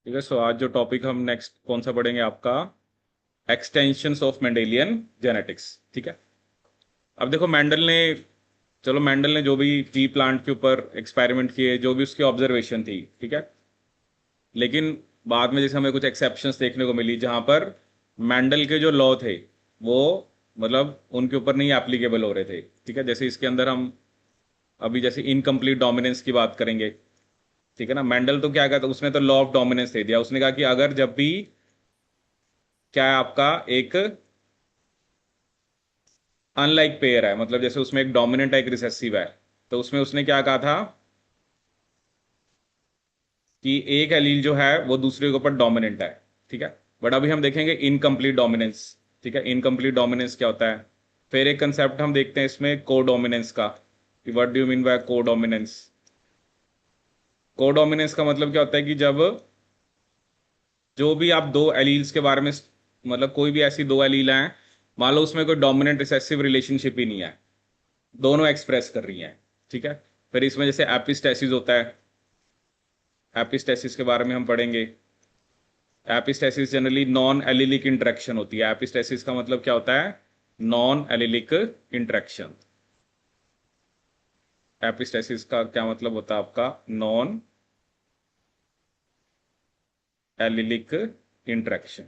ठीक है। सो आज जो टॉपिक हम नेक्स्ट कौन सा पढ़ेंगे आपका एक्सटेंशंस ऑफ मेंडेलियन जेनेटिक्स। ठीक है। अब देखो मेंडल ने जो भी पी प्लांट के ऊपर एक्सपेरिमेंट किए, जो भी उसकी ऑब्जर्वेशन थी, ठीक है। लेकिन बाद में जैसे हमें कुछ एक्सेप्शंस देखने को मिली जहां पर मेंडल के जो लॉ थे वो मतलब उनके ऊपर नहीं एप्लीकेबल हो रहे थे। ठीक है। जैसे इसके अंदर हम अभी जैसे इनकम्प्लीट डोमिनेंस की बात करेंगे। ठीक है ना। मेंडल तो क्या कहता, उसने तो लॉ ऑफ डोमिनेंस दे दिया। उसने कहा कि अगर जब भी क्या है आपका एक अनलाइक पेयर है, मतलब जैसे उसमें एक डोमिनेंट है एक रिसेसिव है, तो उसमें उसने क्या कहा था कि एक एलील जो है वो दूसरे के ऊपर डोमिनेंट है। ठीक है। बट अभी हम देखेंगे इनकम्प्लीट डोमिनेंस। ठीक है। इनकम्प्लीट डोमिनेंस क्या होता है। फिर एक कंसेप्ट हम देखते हैं इसमें को डोमिनेंस का, कि what do you mean by को डोमिनेंस। को डोमिनेंस का मतलब क्या होता है कि जब जो भी आप दो एलील्स के बारे में मतलब कोई भी ऐसी दो एलील हैं, मान लो उसमें कोई डोमिनेंट रिसेसिव रिलेशनशिप ही नहीं है, दोनों एक्सप्रेस कर रही हैं। ठीक है। फिर इसमें जैसे एपिस्टेसिस होता है, एपिस्टेसिस के बारे में हम पढ़ेंगे। Epistasis generally non allylic interaction होती है। एपिस्टेसिस का मतलब क्या होता है, नॉन एलिलिक इंटरेक्शन। एपिस्टेसिस का क्या मतलब होता है आपका, non allylic interaction.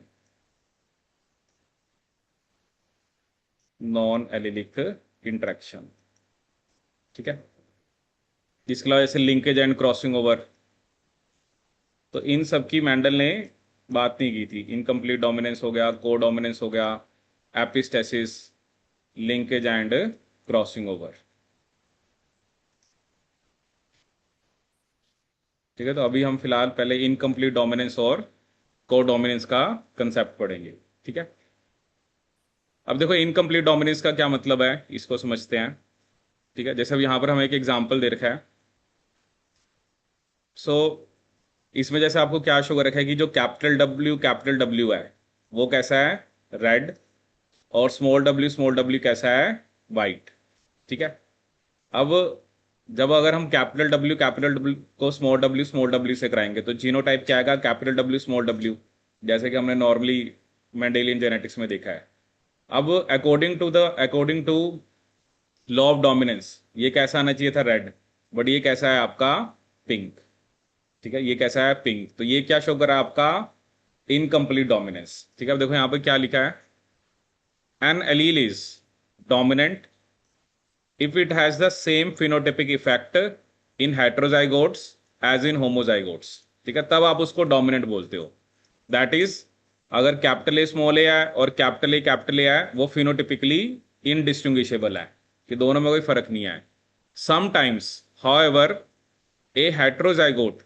Non allylic interaction. ठीक है। इसके अलावा जैसे लिंकेज एंड क्रॉसिंग ओवर, तो इन सब की मेंडल ने बात नहीं की थी। इनकम्प्लीट डोमिनेंस हो गया, को डोमिनेंस हो गया, epistasis, linkage and crossing over. ठीक है। तो अभी हम फिलहाल पहले इनकम्प्लीट डोमिनेंस और को डोमिनेंस का कंसेप्ट पढ़ेंगे। ठीक है। अब देखो इनकम्प्लीट डोमिनेंस का क्या मतलब है, इसको समझते हैं। ठीक है। जैसे अब यहाँ पर हमें एक एग्जांपल दे रखा है। सो इसमें जैसे आपको क्या शो कर रखा है कि जो कैपिटल डब्ल्यू है वो कैसा है, रेड। और स्मॉल डब्ल्यू कैसा है, वाइट। ठीक है। अब जब अगर हम कैपिटल डब्ल्यू को स्मॉल डब्ल्यू से कराएंगे तो जीनोटाइप क्या आएगा, कैपिटल डब्ल्यू स्मॉल डब्ल्यू, जैसे कि हमने नॉर्मली मेंडेलियन जेनेटिक्स में देखा है। अब according to law of dominance ये कैसा आना चाहिए था, रेड। बट ये कैसा है आपका, पिंक। ठीक है। ये कैसा है, पिंक। तो ये क्या शो कर रहा है आपका, इनकम्प्लीट डोमिनेंस। ठीक है। अब देखो यहां पर क्या लिखा है, an allele is dominant if it has the same phenotypic effect in heterozygotes as in homozygotes। ठीक है। तब आप उसको डोमिनेंट बोलते हो। दैट इज अगर कैपिटल ए स्मॉल ए है और कैपिटल ए है, वो फिनोटिपिकली इनडिस्टिंग्विशेबल है, कि दोनों में कोई फर्क नहीं है। Sometimes however a heterozygote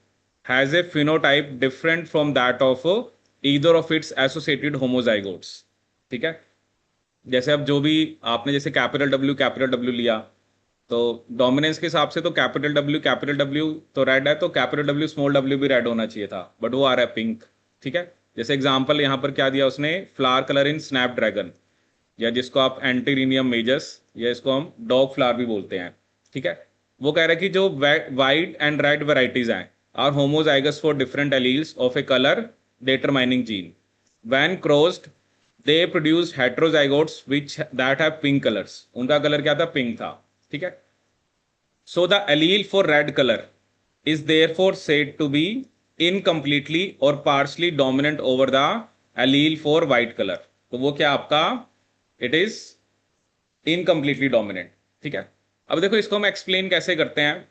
has a phenotype different from that of either of its associated homozygotes. ठीक है। जैसे अब जो भी आपने जैसे कैपिटल डब्ल्यू लिया, तो डोमिनेंस के हिसाब से तो कैपिटल डब्ल्यू तो रेड है, तो कैपिटल डब्ल्यू स्मॉल डब्ल्यू भी रेड होना चाहिए था, बट वो आ रहा है पिंक। ठीक है। जैसे एग्जांपल यहां पर क्या दिया उसने, फ्लावर कलर इन स्नैपड्रैगन, या जिसको आप एंटीरिनियम मेजस या इसको हम डॉग फ्लावर भी बोलते हैं। ठीक है। वो कह रहा है कि जो वाइट एंड रेड वेराइटीज हैं are homozygous for different alleles of a colour determining gene. When crossed, they produced heterozygotes which that have pink colors. उनका कलर क्या था, पिंक था। ठीक है। So the allele for red color is therefore said to be incompletely or partially dominant over the allele for white color। तो वो क्या आपका, इट इज इनकम्प्लीटली डोमिनेंट। ठीक है। अब देखो इसको हम एक्सप्लेन कैसे करते हैं।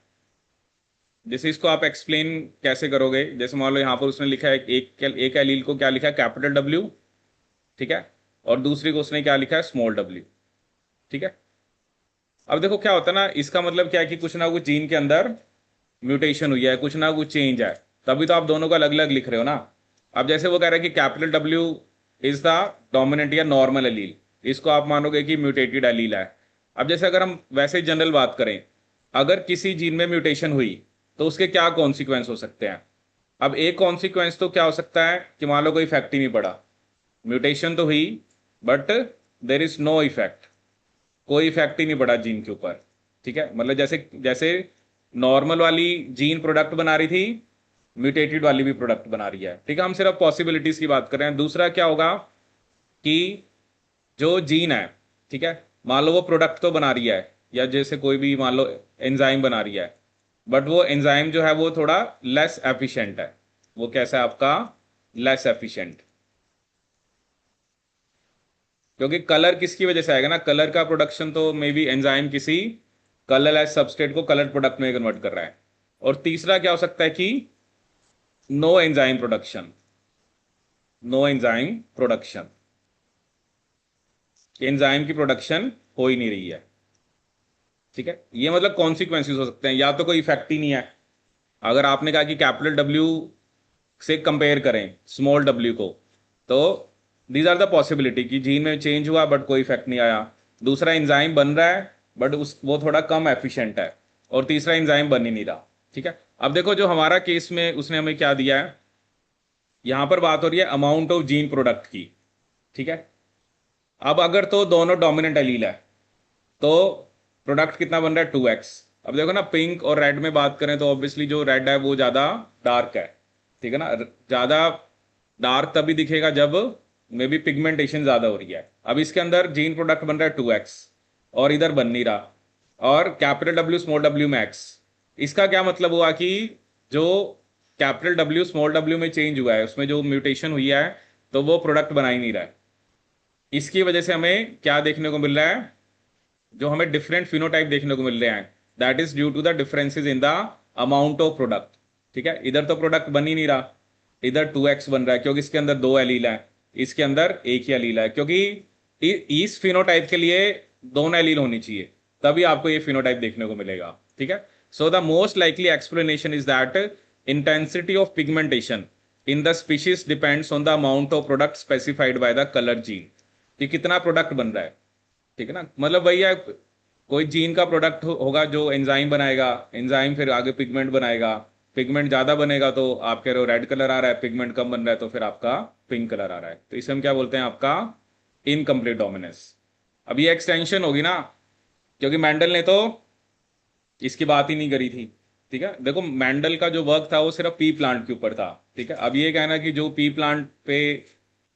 जैसे इसको आप एक्सप्लेन कैसे करोगे, जैसे मान लो यहां पर उसने लिखा है एक एलील को क्या लिखा है, कैपिटल डब्ल्यू। ठीक है। और दूसरी को उसने क्या लिखा है, स्मॉल डब्ल्यू। ठीक है। अब देखो क्या होता है ना, इसका मतलब क्या है कि कुछ ना कुछ जीन के अंदर म्यूटेशन हुई है, कुछ ना कुछ चेंज है, तभी तो आप दोनों को अलग अलग लिख रहे हो ना। अब जैसे वो कह रहा है कि capital W is the dominant या नॉर्मल एलील, इसको आप मानोगे कि म्यूटेटेड एलील है। अब जैसे अगर हम वैसे जनरल बात करें, अगर किसी जीन में म्यूटेशन हुई तो उसके क्या कॉन्सिक्वेंस हो सकते हैं। अब एक कॉन्सिक्वेंस तो क्या हो सकता है कि मान लो कोई इफेक्ट ही नहीं पड़ा, म्यूटेशन तो हुई but there is no effect, कोई इफेक्ट ही नहीं पड़ा जीन के ऊपर। ठीक है। मतलब जैसे जैसे नॉर्मल वाली जीन प्रोडक्ट बना रही थी, म्यूटेटेड वाली भी प्रोडक्ट बना रही है। ठीक है, हम सिर्फ पॉसिबिलिटीज की बात कर रहे हैं। दूसरा क्या होगा कि जो जीन है, ठीक है, मान लो वो प्रोडक्ट तो बना रही है, या जैसे कोई भी मान लो एंजाइम बना रही है, बट वो एंजाइम जो है वो थोड़ा लेस एफिशिएंट है। वो कैसा है आपका? Less efficient. क्योंकि कलर किसकी वजह से आएगा ना, कलर का प्रोडक्शन तो मे बी एंजाइम किसी कलरलेस सबस्ट्रेट को कलर प्रोडक्ट में कन्वर्ट कर रहा है। और तीसरा क्या हो सकता है कि no enzyme production, no enzyme production, enzyme की प्रोडक्शन हो ही नहीं रही है। ठीक है, ये मतलब कॉन्सिक्वेंसेस हो सकते हैं, या तो कोई इफेक्ट ही नहीं है। अगर आपने कहा कि कैपिटल डब्ल्यू से कंपेयर करें स्मॉल डब्ल्यू को, तो दीज आर द पॉसिबिलिटी कि जीन में चेंज हुआ बट कोई इफेक्ट नहीं आया। दूसरा एंजाइम बन रहा है बट उस वो थोड़ा कम एफिशिएंट है। और तीसरा एंजाइम बन ही नहीं रहा। ठीक है, अब देखो जो हमारा केस में उसने हमें क्या दिया है, यहां पर बात हो रही है अमाउंट ऑफ जीन प्रोडक्ट की। ठीक है, अब अगर तो दोनों डोमिनेंट एलील है तो प्रोडक्ट कितना बन रहा है? 2x। अब देखो ना, पिंक और रेड में बात करें तो ऑब्वियसली जो रेड है वो ज्यादा डार्क है। ठीक है ना, ज्यादा डार्क तभी दिखेगा जब मे बी पिगमेंटेशन ज्यादा हो रही है। अब इसके अंदर जीन प्रोडक्ट बन रहा है 2x और इधर बन नहीं रहा, और कैपिटल डब्ल्यू स्मॉल डब्ल्यू में x। इसका क्या मतलब हुआ कि जो कैपिटल डब्ल्यू स्मॉल डब्ल्यू में चेंज हुआ है उसमें जो म्यूटेशन हुई है, तो वो प्रोडक्ट बना ही नहीं रहा है। इसकी वजह से हमें क्या देखने को मिल रहा है? जो हमें डिफरेंट फिनोटाइप देखने को मिल रहे हैं, that is due to the differences in the amount of product. ठीक है, इधर तो प्रोडक्ट बन ही नहीं रहा, इधर 2x बन रहा है क्योंकि इसके अंदर दो एलील है, इसके अंदर एक ही एलील है। क्योंकि इस फिनोटाइप के लिए दोनों एलील होनी चाहिए, तभी आपको ये फिनोटाइप देखने को मिलेगा। ठीक है, so the most likely explanation is that intensity of pigmentation in the species depends on the amount of product specified by the colour gene, कि कितना प्रोडक्ट बन रहा है। ठीक है ना, मतलब वही है, कोई जीन का प्रोडक्ट होगा जो एंजाइम बनाएगा, एंजाइम फिर आगे पिगमेंट बनाएगा, पिगमेंट ज्यादा बनेगा तो आप कह रहे हो रेड कलर आ रहा है, पिगमेंट कम बन रहा है तो फिर आपका पिंक कलर आ रहा है। तो इसे हम क्या बोलते हैं? आपका इनकम्प्लीट डोमिनेंस। अब ये एक्सटेंशन होगी ना, क्योंकि मैंडल ने तो इसकी बात ही नहीं करी थी। ठीक है, देखो मैंडल का जो वर्क था वो सिर्फ पी प्लांट के ऊपर था। ठीक है, अब ये कहना कि जो पी प्लांट पे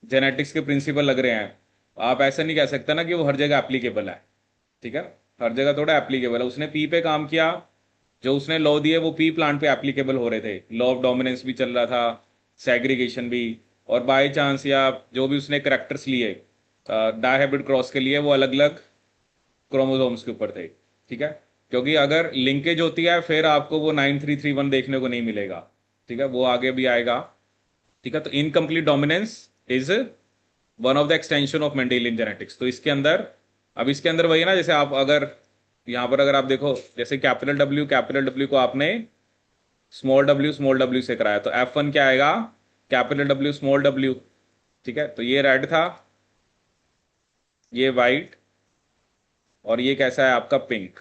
जेनेटिक्स के प्रिंसिपल लग रहे हैं, आप ऐसा नहीं कह सकते ना कि वो हर जगह एप्लीकेबल है। ठीक है, हर जगह थोड़ा एप्लीकेबल है। उसने पी पे काम किया, जो उसने लॉ दिए वो पी प्लांट पे एप्लीकेबल हो रहे थे, लॉ ऑफ डोमिनेंस भी चल रहा था, सेग्रीगेशन भी। और बाय चांस या जो भी उसने करेक्टर्स लिए डायहेब्रिड क्रॉस के लिए, वो अलग अलग क्रोमोसोम्स के ऊपर थे। ठीक है, क्योंकि अगर लिंकेज होती है फिर आपको वो 9331 देखने को नहीं मिलेगा। ठीक है, वो आगे भी आएगा। ठीक है, तो incomplete dominance is one of the extension of Mendelian genetics. तो इसके अंदर, अब इसके अंदर वही है ना, जैसे आप अगर यहाँ पर अगर आप देखो, जैसे कैपिटल डब्ल्यू को आपने स्मॉल डब्ल्यू से कराया, तो F1 क्या आएगा? Capital W small W. ठीक है, तो ये रेड था, ये वाइट, और ये कैसा है आपका? पिंक।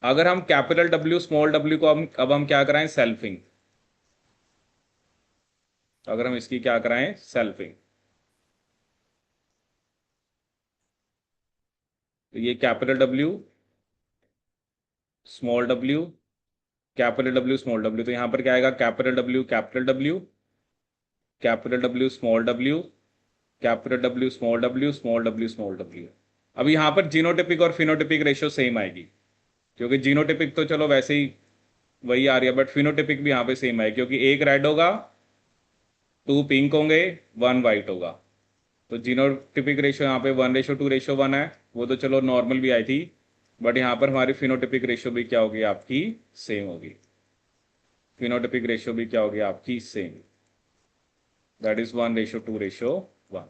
अगर हम कैपिटल डब्ल्यू स्मॉल डब्ल्यू को अब हम क्या कराएं? सेल्फिंग। अगर हम इसकी क्या कराएं? सेल्फिंग। तो ये capital W small W, capital W small W, तो यहां पर क्या आएगा? Capital W capital W, capital W small W, capital W small W, small W small W. अब यहां पर जीनोटिपिक और फिनोटिपिक रेशियो सेम आएगी, क्योंकि जीनोटिपिक तो चलो वैसे ही वही आ रही है, बट फिनोटिपिक भी यहाँ पे सेम है, क्योंकि एक रेड होगा, टू पिंक होंगे, वन वाइट होगा। तो जीनोटिपिक रेशियो यहाँ पे 1:2:1 है, वो तो चलो नॉर्मल भी आई थी, बट यहाँ पर हमारी फिनोटिपिक रेशियो भी क्या होगी आपकी? सेम होगी। फिनोटिपिक रेशियो भी क्या होगी आपकी? सेम। दैट इज 1:2:1,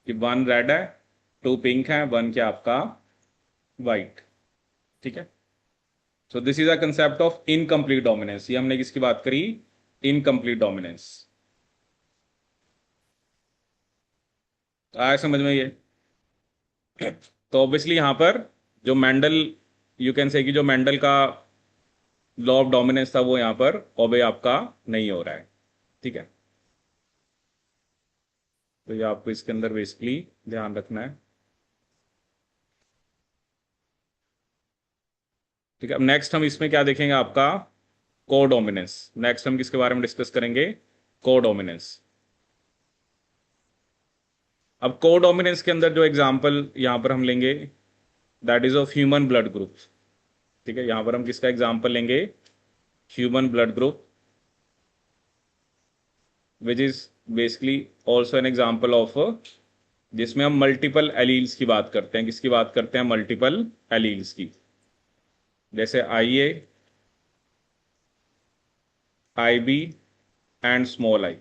कि वन रेड है, टू पिंक है, वन क्या आपका? वाइट। ठीक है, so this is a concept of incomplete dominance. ये हमने किसकी बात करी? Incomplete dominance. आया समझ में ये? तो ऑब्वियसली यहां पर जो मैंडल, यू कैन से कि जो मैंडल का लॉ ऑफ डोमिनेंस था वो यहां पर ओबे आपका नहीं हो रहा है। ठीक है, तो ये आपको इसके अंदर बेसिकली ध्यान रखना है। ठीक है, अब नेक्स्ट हम इसमें क्या देखेंगे आपका? कोडोमिनेंस। नेक्स्ट हम किसके बारे में डिस्कस करेंगे? कोडोमिनेंस। अब कोडोमिनेंस के अंदर जो एग्जांपल यहां पर हम लेंगे, that is of human blood group. ठीक है, यहां पर हम किसका एग्जांपल लेंगे? Human blood group, which is basically also an example of, जिसमें हम मल्टीपल एलील्स की बात करते हैं। किसकी बात करते हैं? मल्टीपल एलील्स की। जैसे I A, I B and small I,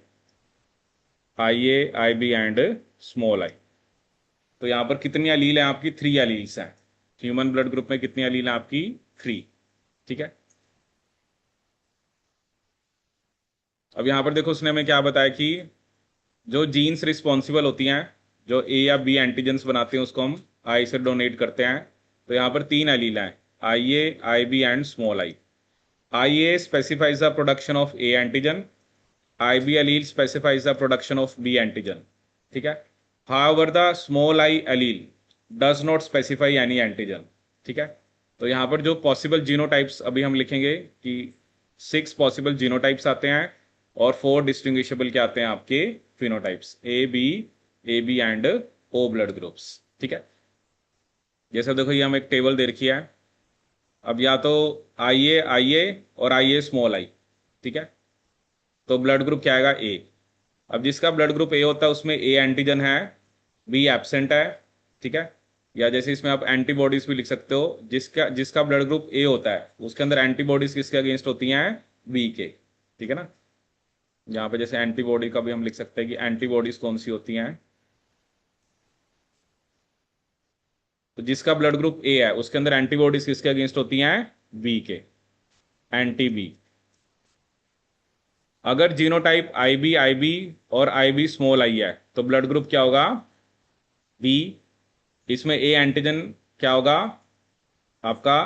I A, I B and small I. तो यहां पर कितनी अलील है आपकी? 3 अलील्स हैं। ह्यूमन ब्लड ग्रुप में कितनी अलील है आपकी? 3। ठीक है। अब यहां पर देखो, उसने हमें क्या बताया कि जो जीन्स रिस्पॉन्सिबल होती हैं, जो ए या बी एंटीजेंस बनाते हैं, उसको हम आई से डोनेट करते हैं। तो यहां पर 3 एलील हैं, I A, I B and small I. I A specifies the production of a antigen, IB allele specifies the production of B antigen. ठीक है। However, the small I allele does not specify any antigen. ठीक है। तो यहां पर जो possible genotypes अभी हम लिखेंगे कि 6 पॉसिबल जीनोटाइप्स आते हैं और 4 डिस्टिंग्विशेबल क्या आते हैं आपके? Phenotypes, A B and O blood groups. ठीक है। जैसे देखो, ये हम एक टेबल दे रखी है। अब या तो आई ए और आई ए स्मॉल आई। ठीक है। तो ब्लड ग्रुप क्या आएगा? ए। अब जिसका ब्लड ग्रुप ए होता है उसमें ए एंटीजन है, बी एब्सेंट है। ठीक है। या जैसे इसमें आप एंटीबॉडीज भी लिख सकते हो, जिसका जिसका ब्लड ग्रुप ए होता है उसके अंदर एंटीबॉडीज किसके अगेंस्ट होती हैं? बी के। ठीक है ना। यहाँ पे जैसे एंटीबॉडी का भी हम लिख सकते हैं कि एंटीबॉडीज कौन सी होती हैं। तो जिसका ब्लड ग्रुप ए है उसके अंदर एंटीबॉडीज किसके अगेंस्ट होती हैं? बी के, एंटी बी। अगर जीनोटाइप आई बी और आई बी स्मॉल आई है तो ब्लड ग्रुप क्या होगा? बी। इसमें ए एंटीजन क्या होगा आपका?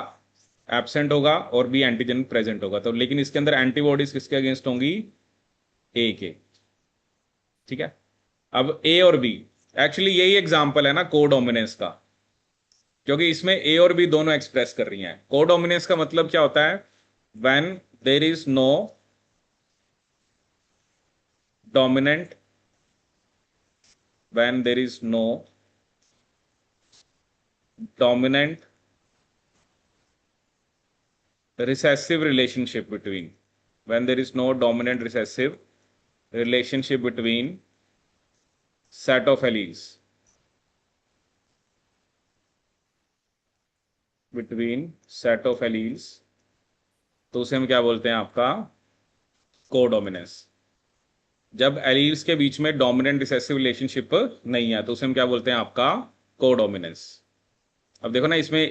एब्सेंट होगा, और बी एंटीजन प्रेजेंट होगा। तो लेकिन इसके अंदर एंटीबॉडीज किसके अगेंस्ट होंगी? ए के। ठीक है। अब ए और बी, एक्चुअली यही एग्जांपल है ना कोडोमिनेंस का, क्योंकि इसमें ए और बी दोनों एक्सप्रेस कर रही हैं। कोडोमिनेंस का मतलब क्या होता है? When there is no dominant, when there is no dominant recessive relationship between, when there is no dominant recessive relationship between set of alleles, between set of alleles, तो उसे हम क्या बोलते हैं? आपका कोडोमिनेंस। जब एलील्स के बीच में डोमिनेंट रिसेसिव रिलेशनशिप नहीं है तो उसे हम क्या बोलते हैं? आपका कोडोमिनेंस। अब देखो ना, इसमें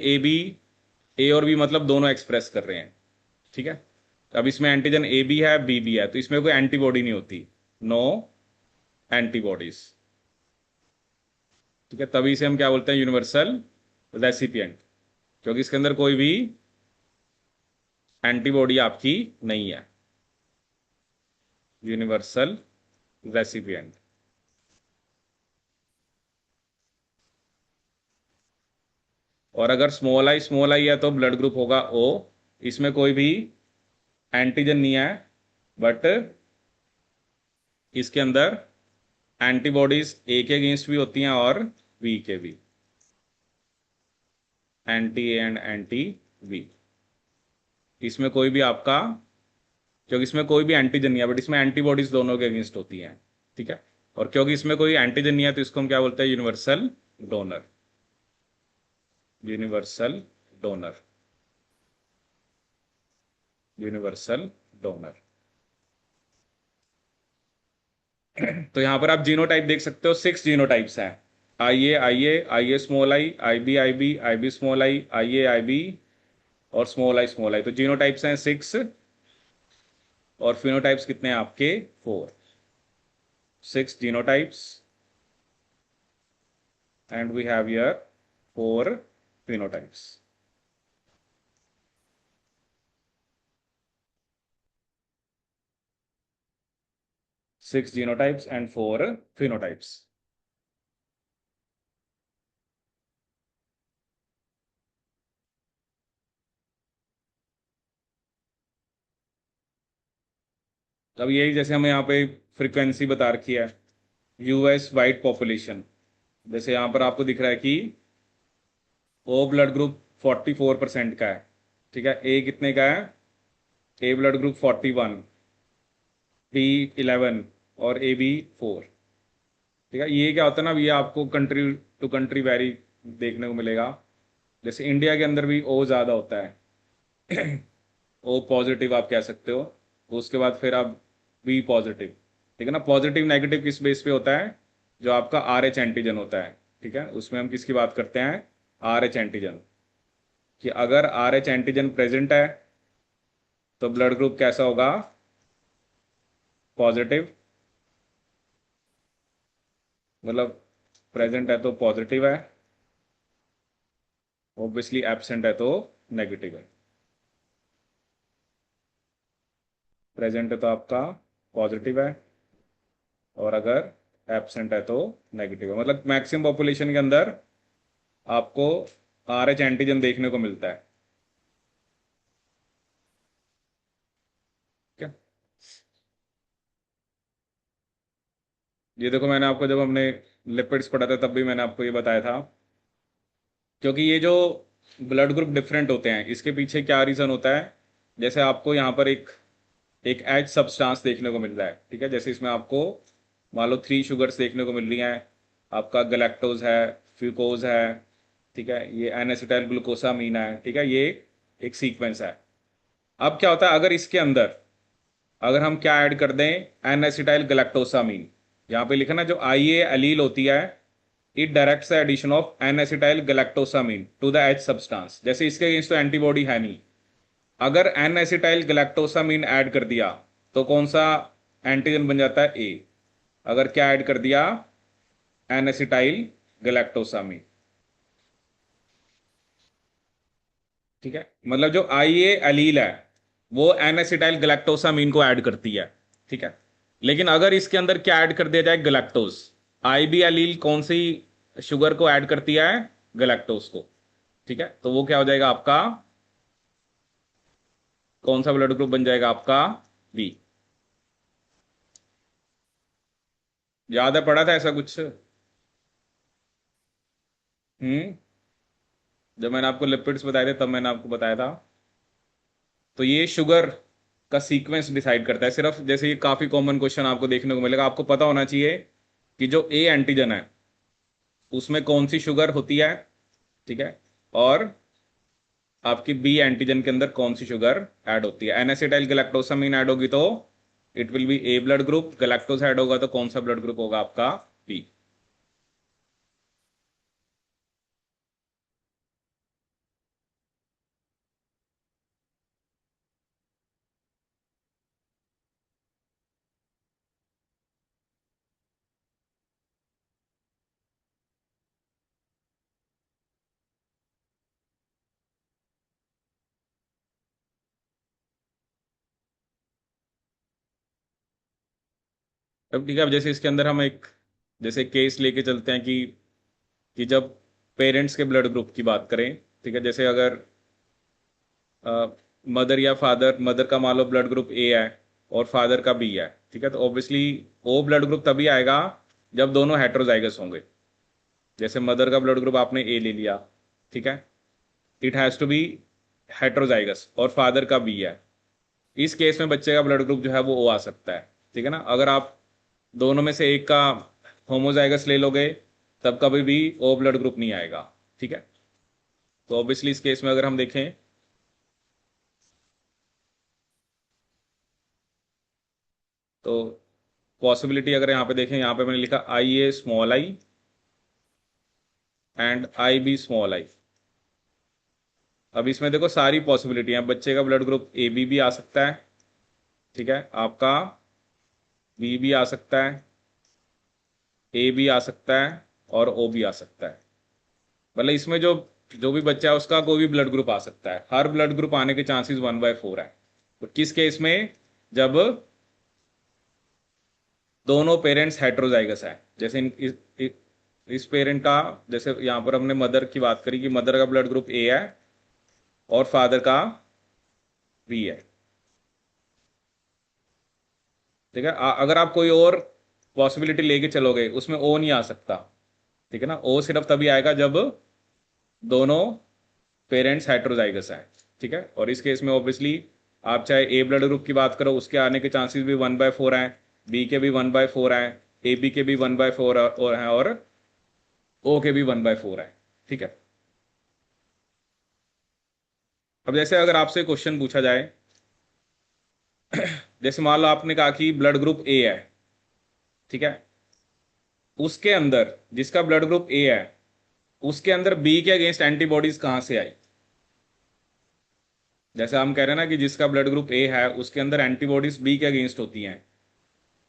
ए और बी मतलब दोनों एक्सप्रेस कर रहे हैं। ठीक है। अब इसमें एंटीजन ए भी है, बी भी है, तो इसमें कोई एंटीबॉडी नहीं होती, नो एंटीबॉडीज। ठीक है। तभी इसे हम क्या बोलते हैं? यूनिवर्सल रेसिपिएंट, क्योंकि इसके अंदर कोई भी एंटीबॉडी आपकी नहीं है। Universal recipient. और अगर स्मॉल आई है तो ब्लड ग्रुप होगा ओ। इसमें कोई भी एंटीजन नहीं है, बट इसके अंदर एंटीबॉडीज ए के अगेंस्ट भी होती हैं और बी के भी, anti A and anti B. इसमें कोई भी आपका, क्योंकि इसमें कोई भी एंटीजन नहीं है, बट इसमें एंटीबॉडीज दोनों के अगेंस्ट होती हैं। ठीक है। और क्योंकि इसमें कोई एंटीजन नहीं है तो इसको हम क्या बोलते हैं? Universal donor. Universal donor, universal donor. तो यहां पर आप जीनोटाइप देख सकते हो, 6 जीनोटाइप्स हैं। I A small I B I B small I B और स्मॉल आई। तो जीनोटाइप्स हैं 6, और फिनोटाइप्स कितने हैं आपके? 4। 6 genotypes and we have here 4 phenotypes. 6 genotypes and 4 phenotypes. अब यही जैसे हमें यहाँ पे फ्रीक्वेंसी बता रखी है, यूएस वाइट पॉपुलेशन, जैसे यहाँ पर आपको दिख रहा है कि ओ ब्लड ग्रुप 44% का है, ठीक है। ए कितने का है? ए ब्लड ग्रुप 41, बी 11 और ए बी 4, ठीक है। ये क्या होता है ना, ये आपको कंट्री टू कंट्री वेरी देखने को मिलेगा। जैसे इंडिया के अंदर भी ओ ज़्यादा होता है, ओ पॉजिटिव आप कह सकते हो। उसके बाद फिर आप बी पॉजिटिव, ठीक है ना। पॉजिटिव नेगेटिव किस बेस पे होता है? जो आपका आर एच एंटीजन होता है, ठीक है, उसमें हम किसकी बात करते हैं? R H antigen. कि अगर आर एच एंटीजन प्रेजेंट है तो ब्लड ग्रुप कैसा होगा? पॉजिटिव, मतलब प्रेजेंट है तो पॉजिटिव है, ऑब्वियसली एब्सेंट है तो नेगेटिव है। प्रेजेंट है तो आपका पॉजिटिव है, और अगर एब्सेंट है तो नेगेटिव है। मतलब मैक्सिमम पॉपुलेशन के अंदर आपको आर एच एंटीजन देखने को मिलता है, ठीक है। ये देखो, मैंने आपको जब हमने लिपिड्स पढ़ा था तब भी मैंने आपको ये बताया था, क्योंकि ये जो ब्लड ग्रुप डिफरेंट होते हैं इसके पीछे क्या रीज़न होता है। जैसे आपको यहाँ पर एक एक एच सब्सटेंस देखने को मिल रहा है, ठीक है। जैसे इसमें आपको मान लो 3 शुगर्स देखने को मिल रही हैं, आपका गलेक्टोज है, फ्यूकोज है, ठीक है, ये एन एसिटाइल ग्लूकोसामीन है, ठीक है, ये एक सीक्वेंस है। अब क्या होता है, अगर इसके अंदर अगर हम क्या ऐड कर दें? N acetyl galactosamine. यहाँ पे लिखा ना, जो आई ए एलील होती है, it directs the addition of N acetyl galactosamine to the H substance. जैसे इसके अगेंस्ट तो एंटीबॉडी है नहीं, अगर एन एसिटाइल गलेक्टोसामीन ऐड कर दिया तो कौन सा एंटीजन बन जाता है? ए। अगर क्या ऐड कर दिया? एन एसिटाइल गलेक्टोसामीन, ठीक है। मतलब जो आई ए एलील है वो एन एसिटाइल गलेक्टोसामीन को ऐड करती है, ठीक है। लेकिन अगर इसके अंदर क्या ऐड कर दिया जाए? गलेक्टोज। आई बी एलील कौन सी शुगर को ऐड करती है? गलेक्टोज को, ठीक है। तो वो क्या हो जाएगा आपका? कौन सा ब्लड ग्रुप बन जाएगा आपका? बी। याद है, पढ़ा था ऐसा कुछ? हम्म। जब मैंने आपको लिपिड्स बताए थे तब मैंने आपको बताया था। तो ये शुगर का सीक्वेंस डिसाइड करता है सिर्फ। जैसे ये काफी कॉमन क्वेश्चन आपको देखने को मिलेगा, आपको पता होना चाहिए कि जो ए एंटीजन है उसमें कौन सी शुगर होती है, ठीक है, और आपकी बी एंटीजन के अंदर कौन सी शुगर ऐड होती है। एन एसिटाइल गैलेक्टोसामीन ऐड होगी तो it will be A blood group, galactose add होगा तो कौन सा ब्लड ग्रुप होगा आपका? बी। अब ठीक है, अब जैसे इसके अंदर हम एक जैसे केस लेके चलते हैं कि जब पेरेंट्स के ब्लड ग्रुप की बात करें, ठीक है, जैसे अगर मदर या फादर, मदर का मान लो ब्लड ग्रुप ए है और फादर का बी है, ठीक है, तो ऑब्वियसली ओ ब्लड ग्रुप तभी आएगा जब दोनों हेट्रोजाइगस होंगे। जैसे मदर का ब्लड ग्रुप आपने ए ले लिया, ठीक है, it has to be heterozygous, और फादर का बी है, इस केस में बच्चे का ब्लड ग्रुप जो है वो ओ आ सकता है, ठीक है ना। अगर आप दोनों में से एक का होमोजाइगस ले लोगे तब कभी भी ओ ब्लड ग्रुप नहीं आएगा, ठीक है। तो ऑब्वियसली इस केस में अगर हम देखें तो पॉसिबिलिटी अगर यहाँ पे देखें, यहाँ पे मैंने लिखा I A small I and I B small I. अब इसमें देखो सारी पॉसिबिलिटी है, बच्चे का ब्लड ग्रुप ए बी भी आ सकता है, ठीक है, आपका बी भी आ सकता है, ए भी आ सकता है, और ओ भी आ सकता है। मतलब इसमें जो जो भी बच्चा है उसका कोई भी ब्लड ग्रुप आ सकता है, हर ब्लड ग्रुप आने के चांसेस 1/4 है। तो किस केस में? जब दोनों पेरेंट्स हेट्रोजाइगस है। जैसे इस पेरेंट का, जैसे यहाँ पर हमने मदर की बात करी कि मदर का ब्लड ग्रुप ए है और फादर का बी है, ठीक है। अगर आप कोई और पॉसिबिलिटी लेके चलोगे उसमें ओ नहीं आ सकता। ठीक है ना, ओ सिर्फ तभी आएगा जब दोनों पेरेंट्स हेटेरोजाइगस हैं। ठीक है, और इस केस में ऑब्वियसली आप चाहे ए ब्लड ग्रुप की बात करो, उसके आने के चांसेस भी 1/4 हैं, बी के भी 1/4 हैं, ए बी के भी 1/4 और हैं, और ओ के भी 1/4 हैं। ठीक है। अब जैसे अगर आपसे क्वेश्चन पूछा जाए, जैसे मान लो आपने कहा कि ब्लड ग्रुप ए है। ठीक है, उसके अंदर जिसका ब्लड ग्रुप ए है, उसके अंदर बी के अगेंस्ट एंटीबॉडीज कहां से आई? जैसे हम कह रहे हैं ना कि जिसका ब्लड ग्रुप ए है उसके अंदर एंटीबॉडीज बी के अगेंस्ट होती हैं,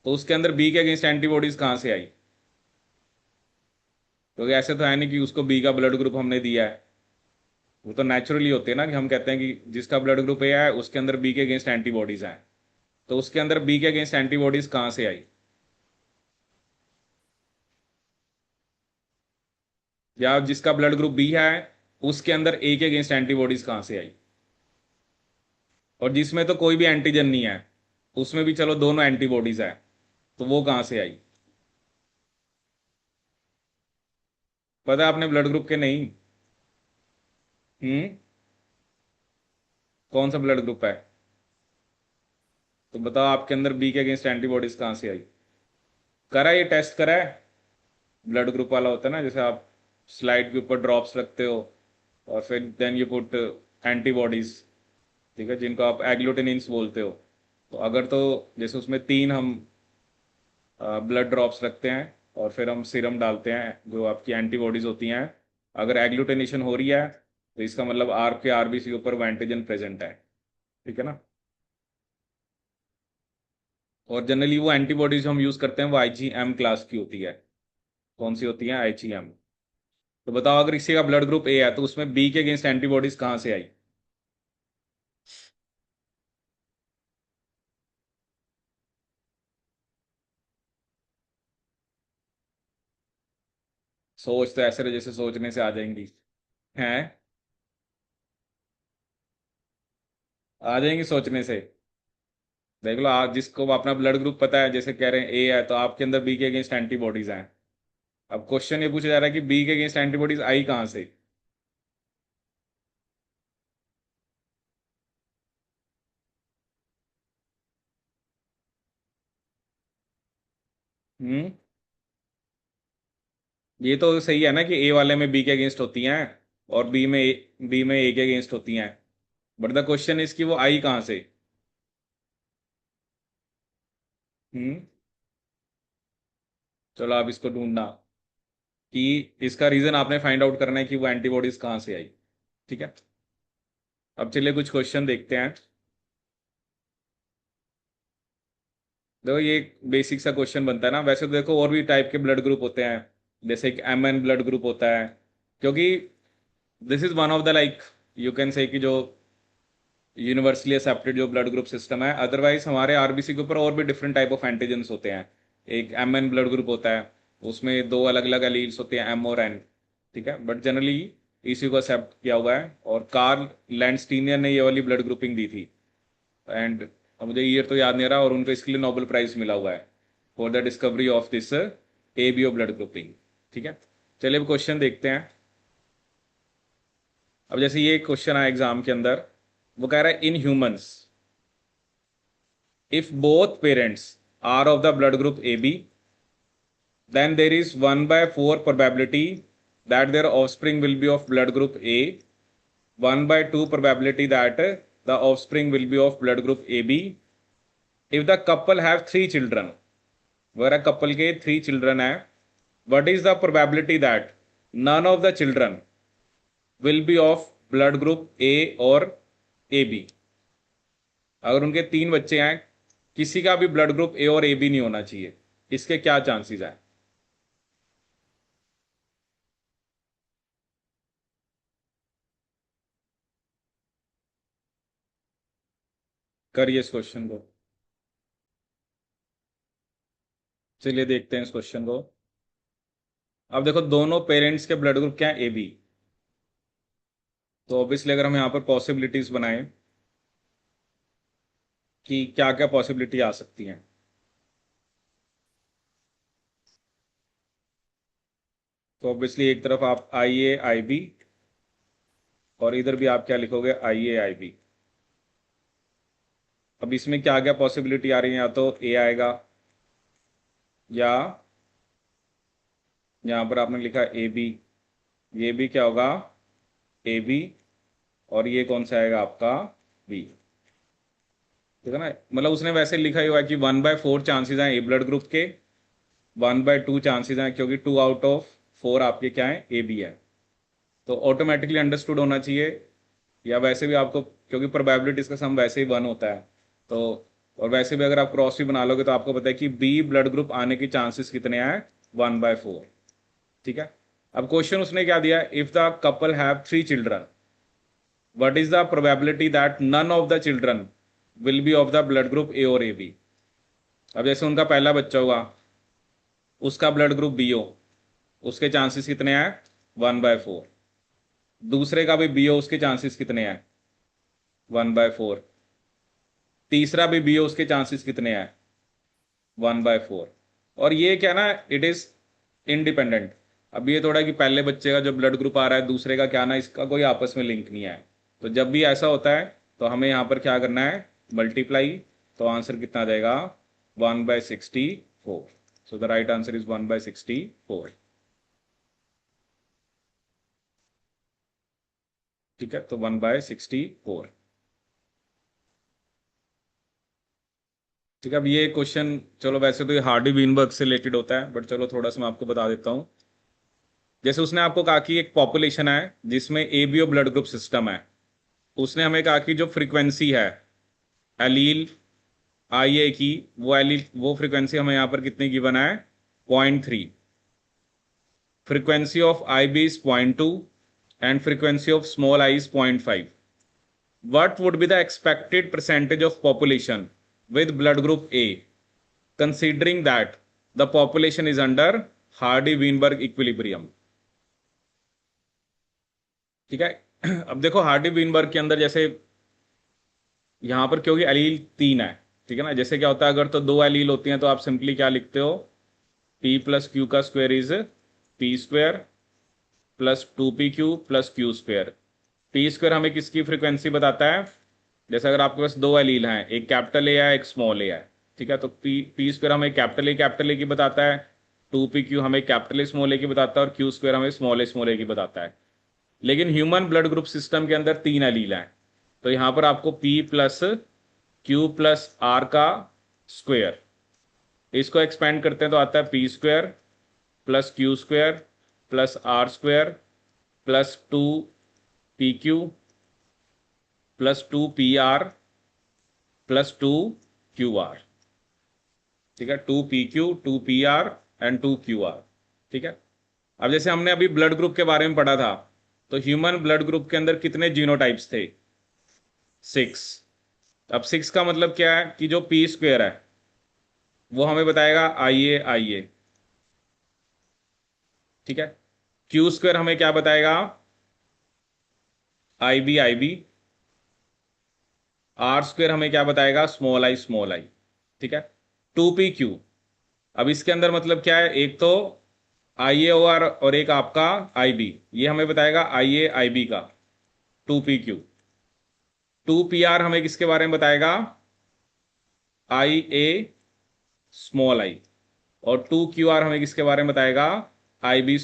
तो उसके अंदर बी के अगेंस्ट एंटीबॉडीज कहां से आई? क्योंकि ऐसे तो है नहीं कि उसको बी का ब्लड ग्रुप हमने दिया है। वो तो नेचुरली होते हैं ना, कि हम कहते हैं कि जिसका ब्लड ग्रुप ए है उसके अंदर बी के अगेंस्ट एंटीबॉडीज हैं, तो उसके अंदर बी के अगेंस्ट एंटीबॉडीज कहां से आई? या जिसका ब्लड ग्रुप बी है उसके अंदर ए के अगेंस्ट एंटीबॉडीज कहां से आई? और जिसमें तो कोई भी एंटीजन नहीं है, उसमें भी चलो दोनों एंटीबॉडीज है, तो वो कहां से आई? पता है आपने ब्लड ग्रुप के? नहीं। हम्म। कौन सा ब्लड ग्रुप है? तो बताओ आपके अंदर बी के अगेंस्ट एंटीबॉडीज कहां से आई? करा ये टेस्ट करा है? ब्लड ग्रुप वाला होता है ना, जैसे आप स्लाइड के ऊपर ड्रॉप्स रखते हो और फिर देन यू पुट एंटीबॉडीज। ठीक है, जिनको आप एग्लूटिनिन्स बोलते हो। तो अगर तो जैसे उसमें 3 हम ब्लड ड्रॉप्स रखते हैं और फिर हम सीरम डालते हैं जो आपकी एंटीबॉडीज होती हैं, अगर एग्लूटिनेशन हो रही है तो इसका मतलब आपके आरबीसी के ऊपर वो एंटीजन प्रेजेंट है। ठीक है ना। और जनरली वो एंटीबॉडीज हम यूज करते हैं वो आईजीएम क्लास की होती है। कौन सी होती है? आईजीएम। तो बताओ अगर किसी का ब्लड ग्रुप ए है तो उसमें बी के अगेंस्ट एंटीबॉडीज कहाँ से आई? सोच तो ऐसे रहे जैसे सोचने से आ जाएंगी। हैं? आ जाएंगी सोचने से। देख लो, आप जिसको अपना ब्लड ग्रुप पता है, जैसे कह रहे हैं ए है, तो आपके अंदर बी के अगेंस्ट एंटीबॉडीज हैं। अब क्वेश्चन ये पूछा जा रहा है कि बी के अगेंस्ट एंटीबॉडीज आई कहाँ से? हम्म। ये तो सही है ना कि ए वाले में बी के अगेंस्ट होती हैं और बी में ए के अगेंस्ट होती हैं, बट द क्वेश्चन इज कि वो आई कहाँ से? हम्म। चलो आप इसको ढूंढना कि इसका रीजन आपने फाइंड आउट करना है कि वो एंटीबॉडीज कहाँ से आई। ठीक है। अब चलिए कुछ क्वेश्चन देखते हैं। देखो ये एक बेसिक सा क्वेश्चन बनता है ना, वैसे तो देखो और भी टाइप के ब्लड ग्रुप होते हैं, जैसे एक एमएन ब्लड ग्रुप होता है, क्योंकि this is one of the like you can say कि जो यूनिवर्सली एक्सेप्टेड जो ब्लड ग्रुप सिस्टम है। अदरवाइज हमारे आरबीसी के ऊपर और भी डिफरेंट टाइप ऑफ एंटीजेंस होते हैं। एक एमएन ब्लड ग्रुप होता है, उसमें 2 अलग अलग एलील्स होते हैं, एम और एन। ठीक है, बट जनरली इसी को एक्सेप्ट किया हुआ है, और कार्ल लैंडस्टीनियर ने ये वाली ब्लड ग्रुपिंग दी थी। एंड मुझे ईयर तो याद नहीं आ रहा, और उनको इसके लिए नोबेल प्राइज मिला हुआ है for the discovery of this ABO blood grouping. ठीक है। चलिए अब क्वेश्चन देखते हैं। अब जैसे ये क्वेश्चन आया एग्जाम के अंदर, वो कह रहा है in humans if both parents are of the blood group AB, then there is 1 by 4 probability that their offspring will be of blood group A, 1 by 2 probability that the offspring will be of blood group AB. If the couple have 3 children, where a couple के 3 children है, what is the probability that none of the children will be of blood group A or AB? अगर उनके 3 बच्चे हैं, किसी का भी blood group A और ए बी नहीं होना चाहिए, इसके क्या चांसेस है? करिए इस क्वेश्चन को। चलिए देखते हैं इस क्वेश्चन को। अब देखो दोनों पेरेंट्स के ब्लड ग्रुप क्या है? A B. तो ऑब्वियसली अगर हम यहाँ पर पॉसिबिलिटीज बनाएं कि क्या क्या पॉसिबिलिटी आ सकती हैं, तो ऑब्वियसली एक तरफ आप IA IB और इधर भी आप क्या लिखोगे, IA IB। अब इसमें क्या क्या पॉसिबिलिटी आ रही है, या तो ए आएगा, या यहाँ पर आपने लिखा AB, ये भी क्या होगा, AB, और ये कौन सा आएगा आपका, B। ठीक है ना, मतलब उसने वैसे लिखा ही हुआ है कि 1/4 चांसेस हैं ए ब्लड ग्रुप के, 1/2 चांसेस हैं, क्योंकि 2 आउट ऑफ 4 आपके क्या है, AB है। तो ऑटोमेटिकली अंडरस्टूड होना चाहिए, या वैसे भी आपको, क्योंकि प्रोबेबिलिटीज का सम वैसे ही 1 होता है, तो और वैसे भी अगर आप क्रॉस भी बना लोगे तो आपको पता है कि बी ब्लड ग्रुप आने के चांसेस कितने हैं, 1/4। ठीक है। अब क्वेश्चन उसने क्या दिया, if the couple have 3 children, what is the probability that none of the children will be of the blood group A और AB। अब जैसे उनका पहला बच्चा हुआ, उसका ब्लड ग्रुप B हो, उसके चांसेस कितने हैं, 1/4। दूसरे का भी B हो, उसके चांसेस कितने हैं, 1/4। तीसरा भी B हो, उसके चांसेस कितने हैं, 1/4। और ये क्या ना, इट इज इंडिपेंडेंट। अब ये थोड़ा कि पहले बच्चे का जो ब्लड ग्रुप आ रहा है, दूसरे का क्या ना, इसका कोई आपस में लिंक नहीं है। तो जब भी ऐसा होता है तो हमें यहाँ पर क्या करना है, मल्टीप्लाई। तो आंसर कितना आ जाएगा, 1/64। So the right answer is 1/64। ठीक है, तो 1/64। ठीक है, अब ये क्वेश्चन, चलो वैसे तो ये हार्डी वीनबर्ग से रिलेटेड होता है, बट चलो थोड़ा सा मैं आपको बता देता हूँ। जैसे उसने आपको कहा कि एक पॉपुलेशन है जिसमें ABO ब्लड ग्रुप सिस्टम है, उसने हमें कहा कि जो फ्रीक्वेंसी है एलील IA की, वो एलील, वो फ्रीक्वेंसी हमें यहाँ पर कितनी गिवन है, 0.3। Frequency of IB is 0.2 and frequency of small I is 0.5। What would be the expected percentage of population with blood group A, considering that the population is under Hardy-Weinberg equilibrium। ठीक है। अब देखो Hardy Weinberg के अंदर जैसे यहां पर, क्योंकि एलील 3 है, ठीक है ना, जैसे क्या होता है, अगर तो 2 एलील होती हैं तो आप सिंपली क्या लिखते हो, P+Q का square is P² plus 2PQ plus Q²। P² हमें किसकी फ्रीक्वेंसी बताता है, जैसे अगर आपके पास 2 एलील हैं, एक कैपिटल ए है, एक स्मॉल ए है, ठीक है, तो P² हमें कैपिटल ए की बताता है, 2PQ हमें कैपिटल ए स्मॉल ए की बताता है, और Q² हमें स्मॉल ए की बताता है। लेकिन ह्यूमन ब्लड ग्रुप सिस्टम के अंदर 3 एलील हैं, तो यहां पर आपको P+Q+R का स्क्वायर, इसको एक्सपेंड करते हैं तो आता है P² plus Q² plus R² plus 2PQ plus 2PR plus 2QR। ठीक है, 2PQ 2PR एंड 2QR। ठीक है। अब जैसे हमने अभी ब्लड ग्रुप के बारे में पढ़ा था, तो ह्यूमन ब्लड ग्रुप के अंदर कितने जीनोटाइप्स थे, 6। अब 6 का मतलब क्या है कि जो P² है वो हमें बताएगा IA। ठीक है। Q² हमें क्या बताएगा, IB। R² हमें क्या बताएगा, स्मॉल I। ठीक है। 2PQ, अब इसके अंदर मतलब क्या है, एक तो IAOR और एक आपका IB, ये हमें बताएगा IA IB का 2PQ। 2PR हमें किसके बारे में बताएगा, IA और 2QR हमें किसके बारे में बताएगा, IB।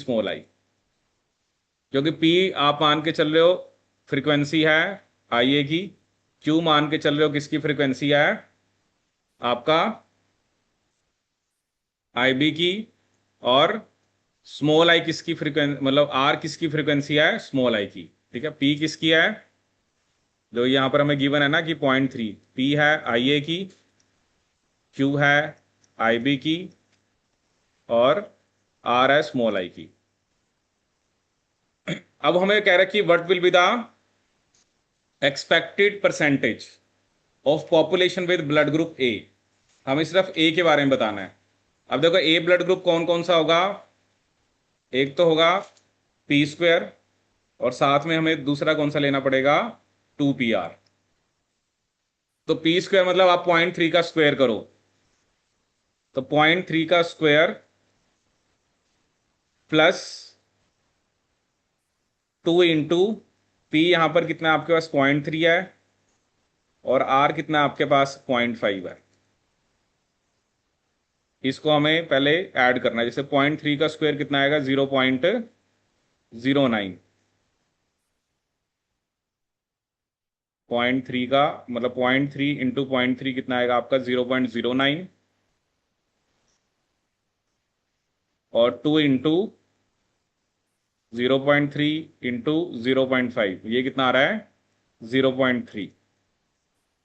क्योंकि P आप मान के चल रहे हो फ्रीक्वेंसी है IA की, Q मान के चल रहे हो किसकी फ्रीक्वेंसी है, आपका IB की, और स्मॉल I किसकी फ्रीक्वेंसी, मतलब R किसकी फ्रीक्वेंसी है, स्मॉल I की। ठीक है, P किसकी है, जो यहां पर हमें गिवन है ना कि 0.3, P है IA की, Q है IB की, और R है स्मॉल I की। अब हमें कह रहा है कि what will be the expected percentage of population with blood group A। हमें सिर्फ A के बारे में बताना है। अब देखो A ब्लड ग्रुप कौन कौन सा होगा, एक तो होगा P², और साथ में हमें दूसरा कौन सा लेना पड़ेगा, 2PR। तो P² मतलब आप 0.3 का स्क्वायर करो, तो 0.3 का स्क्वायर प्लस 2 इंटू पी, यहाँ पर कितना आपके पास 0.3 है, और आर कितना आपके पास 0.5 है। इसको हमें पहले ऐड करना है। जैसे 0.3 का स्क्वायर कितना आएगा, 0.09। 0.3 का मतलब 0.3 इंटू 0.3 कितना आएगा आपका, 0.09। और 2 इंटू 0.3 इंटू 0.5, ये कितना आ रहा है, 0.3।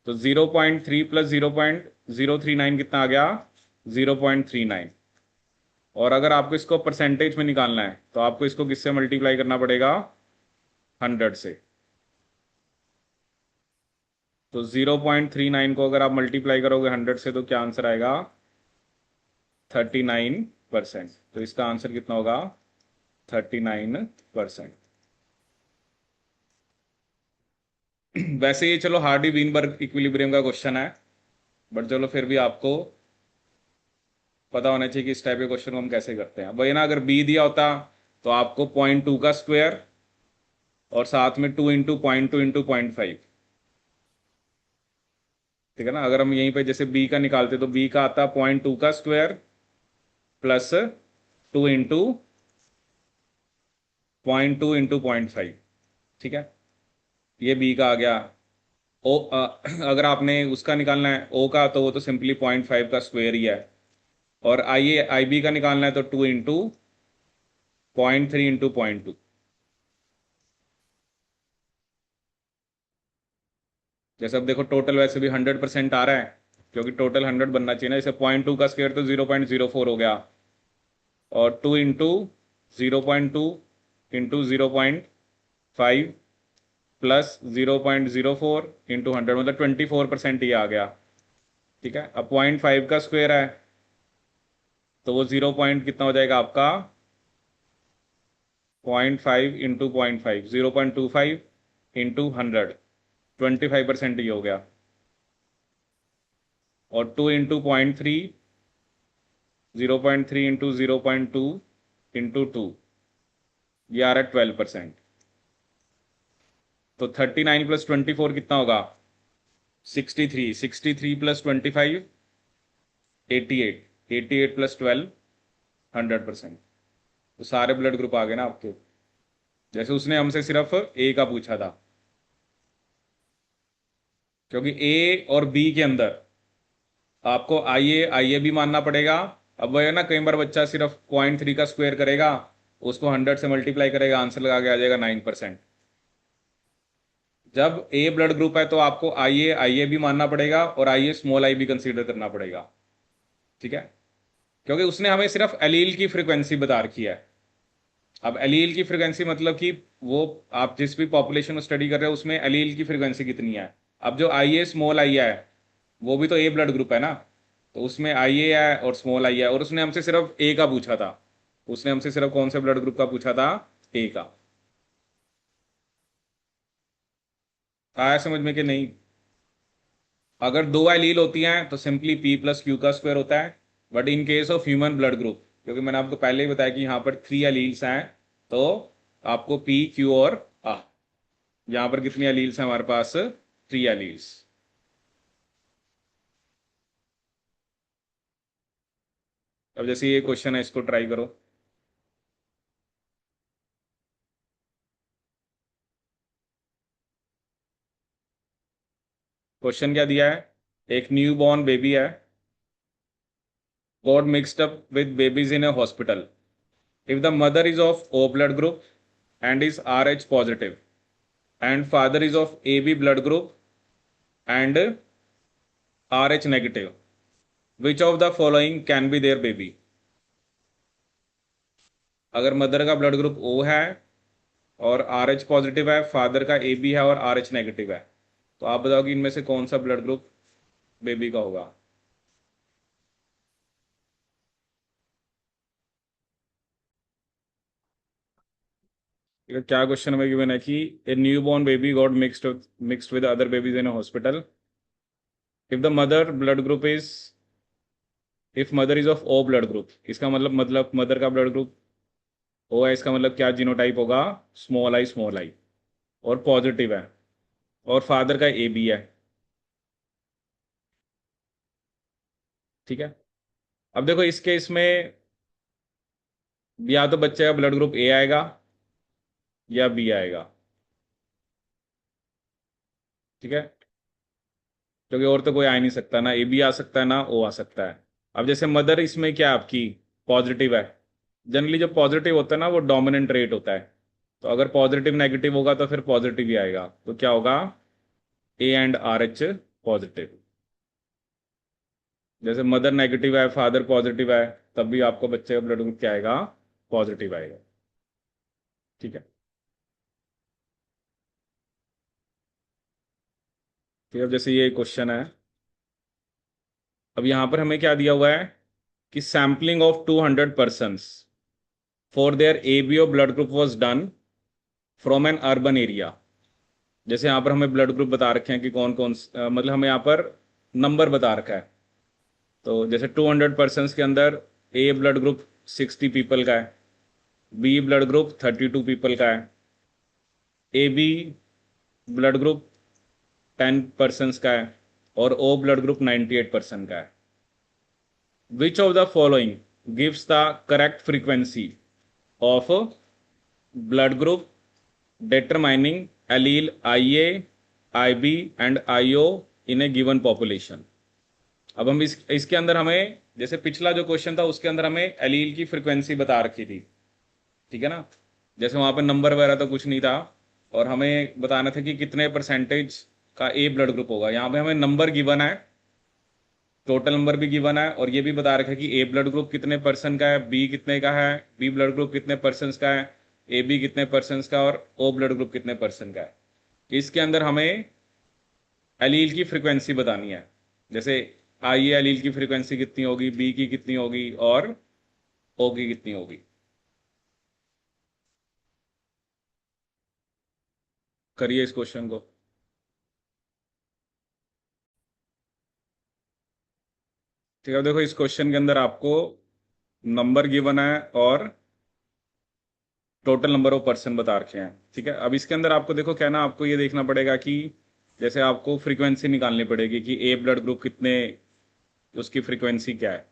तो 0.3 प्लस 0.039 कितना आ गया, 0.39। और अगर आपको इसको परसेंटेज में निकालना है तो आपको इसको किससे मल्टीप्लाई करना पड़ेगा, 100 से। तो 0.39 को अगर आप मल्टीप्लाई करोगे 100 से तो क्या आंसर आएगा, 39%। तो इसका आंसर कितना होगा, 39%। वैसे ये चलो हार्डी वीनबर्ग इक्विलिब्रियम का क्वेश्चन है, बट चलो फिर भी आपको पता होना चाहिए कि इस टाइप के क्वेश्चन को हम कैसे करते हैं। वही ना, अगर बी दिया होता तो आपको 0.2 का स्क्वायर और साथ में 2 इंटू 0.2 इंटू 0.5, ठीक है ना। अगर हम यहीं पे जैसे बी का निकालते तो बी का आता 0.2 का स्क्वायर प्लस 2 इंटू 0.2 इंटू 0.5, ठीक है। ये बी का आ गया। अगर आपने उसका निकालना है ओ का, तो वो तो सिंपली 0.5 का स्क्वायर ही है। और आई बी का निकालना है तो 2 इंटू 0.3 इंटू 0.2। जैसे अब देखो टोटल वैसे भी 100% आ रहा है, क्योंकि टोटल 100 बनना चाहिए ना। जैसे 0.2 का स्क्वायर तो 0.04 हो गया, और 2 इंटू 0.2 इंटू 0.5 प्लस 0.04 इंटू 100, मतलब 24% ही आ गया, ठीक है। अब 0.5 का स्क्वायर है तो वो 0 पॉइंट कितना हो जाएगा आपका, 0.5 इंटू 0.5, 0.25 इंटू 100, 25% ही हो गया। और 2 इंटू 0.3, 0.3 इंटू 0.2 इंटू 2, ये आ रहा है 12%। तो 39 प्लस 24 कितना होगा, 63। 63 प्लस 25, 88। 88 प्लस 12, 100%। तो सारे ब्लड ग्रुप आ गए ना आपके। जैसे उसने हमसे सिर्फ ए का पूछा था, क्योंकि ए और बी के अंदर आपको आई ए भी मानना पड़ेगा। अब वह है ना, कई बार बच्चा सिर्फ 0.3 का स्क्वायर करेगा, उसको 100 से मल्टीप्लाई करेगा, आंसर लगा के आ जाएगा 9%। जब ए ब्लड ग्रुप है तो आपको आई ए भी मानना पड़ेगा, और स्मॉल आई भी कंसीडर करना पड़ेगा, ठीक है। क्योंकि उसने हमें सिर्फ एलील की फ्रिक्वेंसी बता रखी है। अब एलील की फ्रिक्वेंसी मतलब कि वो आप जिस भी पॉपुलेशन को स्टडी कर रहे हो उसमें एलील की फ्रिक्वेंसी कितनी है। अब जो स्मॉल आई है वो भी तो ए ब्लड ग्रुप है ना, तो उसमें है और स्मॉल है, और उसने हमसे सिर्फ ए का पूछा था। उसने हमसे सिर्फ कौन से ब्लड ग्रुप का पूछा था, ए का। आया समझ में कि नहीं। अगर दो एलील होती हैं तो सिंपली पी प्लस क्यू का स्क्वायर होता है, but in case of human blood group, क्योंकि मैंने आपको पहले ही बताया कि यहाँ पर 3 एलील्स हैं, तो आपको पी क्यू और आ, यहाँ पर कितनी एलील्स हैं हमारे पास, 3 एलील्स। अब जैसे ये क्वेश्चन है, इसको ट्राई करो। क्वेश्चन क्या दिया है, एक न्यू बॉर्न बेबी है, got mixed up with babies in a hospital. If the mother is of O blood group and is Rh positive, and father is of AB blood group and Rh negative, which of the following can be their baby? अगर mother का blood group O है और RH positive है, father का AB है और RH negative है, तो आप बताओ कि इनमें से कौन सा ब्लड ग्रुप बेबी का होगा। क्या क्वेश्चन में गिवन है कि a new born baby got mixed with other babies in a hospital. If the mother blood group is, if mother is of O blood group, इसका मतलब मदर का blood group O है इसका मतलब क्या जीनोटाइप होगा, स्मॉल आई स्मॉल आई, और positive है, और फादर का ए बी है। ठीक है। अब देखो इस केस में या तो बच्चे का ब्लड ग्रुप ए आएगा या बी आएगा। ठीक है, क्योंकि और तो कोई आ ही नहीं सकता, ना ए बी आ सकता है ना ओ आ सकता है। अब जैसे मदर इसमें क्या आपकी पॉजिटिव है, जनरली जो पॉजिटिव होता है ना वो डोमिनेंट रेट होता है, तो अगर पॉजिटिव नेगेटिव होगा तो फिर पॉजिटिव ही आएगा, तो क्या होगा, A and R H positive. जैसे मदर नेगेटिव है फादर पॉजिटिव है, तब भी आपको बच्चे का ब्लड ग्रुप क्या आएगा, पॉजिटिव आएगा। ठीक है। फिर अब जैसे ये क्वेश्चन है, अब यहां पर हमें क्या दिया हुआ है कि sampling of 200 person for their ABO blood group was done from N urban area. जैसे यहाँ पर हमें ब्लड ग्रुप बता रखे हैं कि कौन कौन मतलब हमें यहाँ पर नंबर बता रखा है। तो जैसे 200 पर्सन के अंदर ए ब्लड ग्रुप 60 पीपल का है, बी ब्लड ग्रुप 32 पीपल का है, A B blood group 10 person का है, और ओ ब्लड ग्रुप 98 पर्सन का है। Which of the following gives the correct frequency of blood group determining allele IA, IB and IO in a given population। अब हम इसके अंदर हमें जैसे पिछला जो क्वेश्चन था उसके अंदर हमें एलील की फ्रीक्वेंसी बता रखी थी। ठीक है ना, जैसे वहां पर नंबर वगैरह तो कुछ नहीं था, और हमें बताना था कि कितने परसेंटेज का ए ब्लड ग्रुप होगा। यहाँ पे हमें नंबर गिवन है, टोटल नंबर भी गिवन है, और ये भी बता रखा है कि ए ब्लड ग्रुप कितने पर्सन का है, बी कितने का है, बी ब्लड ग्रुप कितने पर्सन का है, ए बी कितने पर्सन का, और ओ ब्लड ग्रुप कितने पर्सन का है। इसके अंदर हमें एलील की फ्रीक्वेंसी बतानी है, जैसे आई एलील की फ्रीक्वेंसी कितनी होगी, बी की कितनी होगी, और ओ की कितनी होगी। करिए इस क्वेश्चन को। ठीक है, देखो इस क्वेश्चन के अंदर आपको नंबर गिवन है और टोटल नंबर ऑफ पर्सन बता रखे हैं। ठीक है, अब इसके अंदर आपको देखो क्या ना, आपको ये देखना पड़ेगा कि जैसे आपको फ्रीक्वेंसी निकालनी पड़ेगी कि ए ब्लड ग्रुप कितने, उसकी फ्रीक्वेंसी क्या है।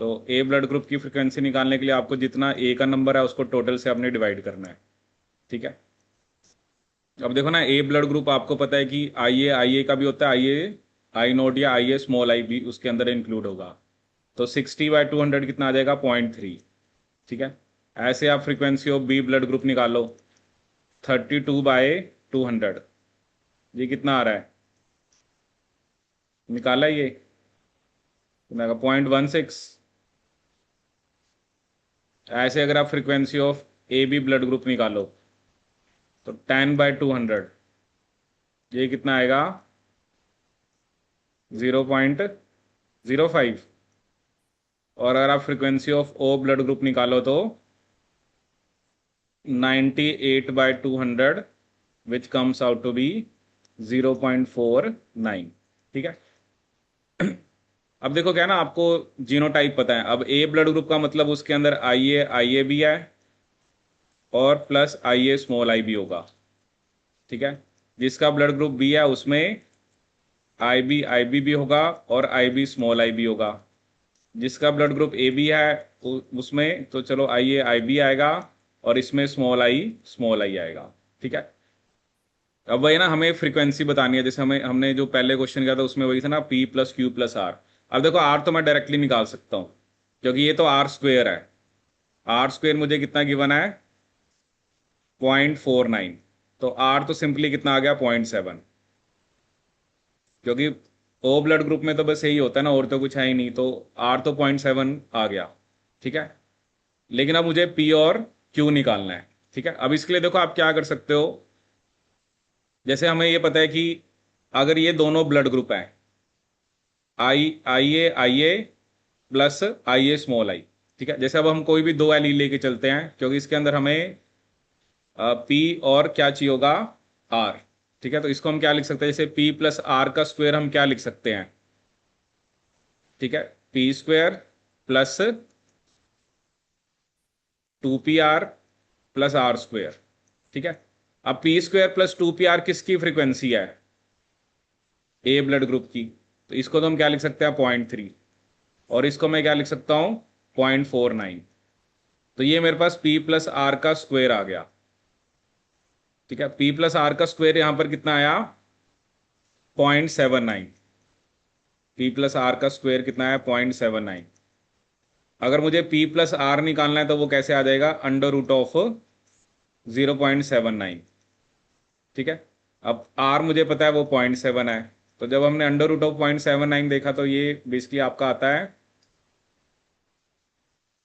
तो ए ब्लड ग्रुप की फ्रीक्वेंसी निकालने के लिए आपको जितना ए का नंबर है उसको टोटल से आपने डिवाइड करना है। ठीक है, अब देखो ना ए ब्लड ग्रुप आपको पता है कि आई ए का भी होता है, आई नोट या आई ए स्मॉल आई भी उसके अंदर इंक्लूड होगा। तो 60/200 कितना आ जाएगा, 0.3। ठीक है, ऐसे आप frequency of B blood group निकालो, 32/200, ये कितना आ रहा है, निकाला ये कितना का, 0.16। ऐसे अगर आप frequency of A B blood group निकालो तो 10/200, ये कितना आएगा, 0.05। और अगर आप frequency of O blood group निकालो तो 98/200, which comes out to be 0.49। ठीक है, अब देखो क्या है ना, आपको जीनोटाइप पता है। अब ए ब्लड ग्रुप का मतलब उसके अंदर आई ए भी है और प्लस आई ए स्मॉल आई भी होगा। ठीक है, जिसका ब्लड ग्रुप बी है उसमें आई बी भी होगा और आई बी स्मॉल आई भी होगा। जिसका ब्लड ग्रुप ए बी है उसमें तो चलो आई बी आएगा, और इसमें स्मॉल आई आएगा। ठीक है, अब वही ना हमें फ्रीक्वेंसी बतानी है, जैसे हमें हमने जो पहले क्वेश्चन किया था उसमें वही था ना, P plus Q plus R. अब देखो आर तो मैं डायरेक्टली निकाल सकता हूँ क्योंकि ये तो आर स्क्वेयर है। आर स्क्वेयर मुझे कितना गिवन है, 0.49। तो आर तो सिंपली कितना आ गया, 0.7, क्योंकि ओ ब्लड ग्रुप में तो बस यही होता है ना, और तो कुछ है ही नहीं, तो आर तो 0.7 आ गया। ठीक है, लेकिन अब मुझे पी और क्यू निकालना है। ठीक है, अब इसके लिए देखो आप क्या कर सकते हो, जैसे हमें ये पता है कि अगर ये दोनों ब्लड ग्रुप है, आई ए प्लस आई ए स्मॉल आई। ठीक है, जैसे अब हम कोई भी दो एलील लेके चलते हैं, क्योंकि इसके अंदर हमें पी और क्या चाहिए होगा, आर। ठीक है, तो इसको हम क्या लिख सकते हैं, जैसे पी प्लस आर का स्क्वायर हम क्या लिख सकते हैं, ठीक है, P square plus 2pr plus R square, ठीक है। अब पी स्क्वेयर प्लस 2pr किसकी फ्रीक्वेंसी है? ए ब्लड ग्रुप की। तो इसको तो हम क्या लिख सकते हैं? 0.3। और इसको मैं क्या लिख सकता हूं? 0.49। तो ये मेरे पास पी प्लस आर का स्क्वेयर आ गया, ठीक है। पी प्लस आर का स्क्वेयर यहां पर कितना आया? 0.79। पी प्लस आर का स्क्वेयर कितना है? 0.79। अगर मुझे पी प्लस आर निकालना है तो वो कैसे आ जाएगा? अंडर रूट ऑफ 0.79, ठीक है। अब आर मुझे पता है वो 0.7 है, तो जब हमने अंडर रूट ऑफ 0.79 देखा तो ये बेसिकली आपका आता है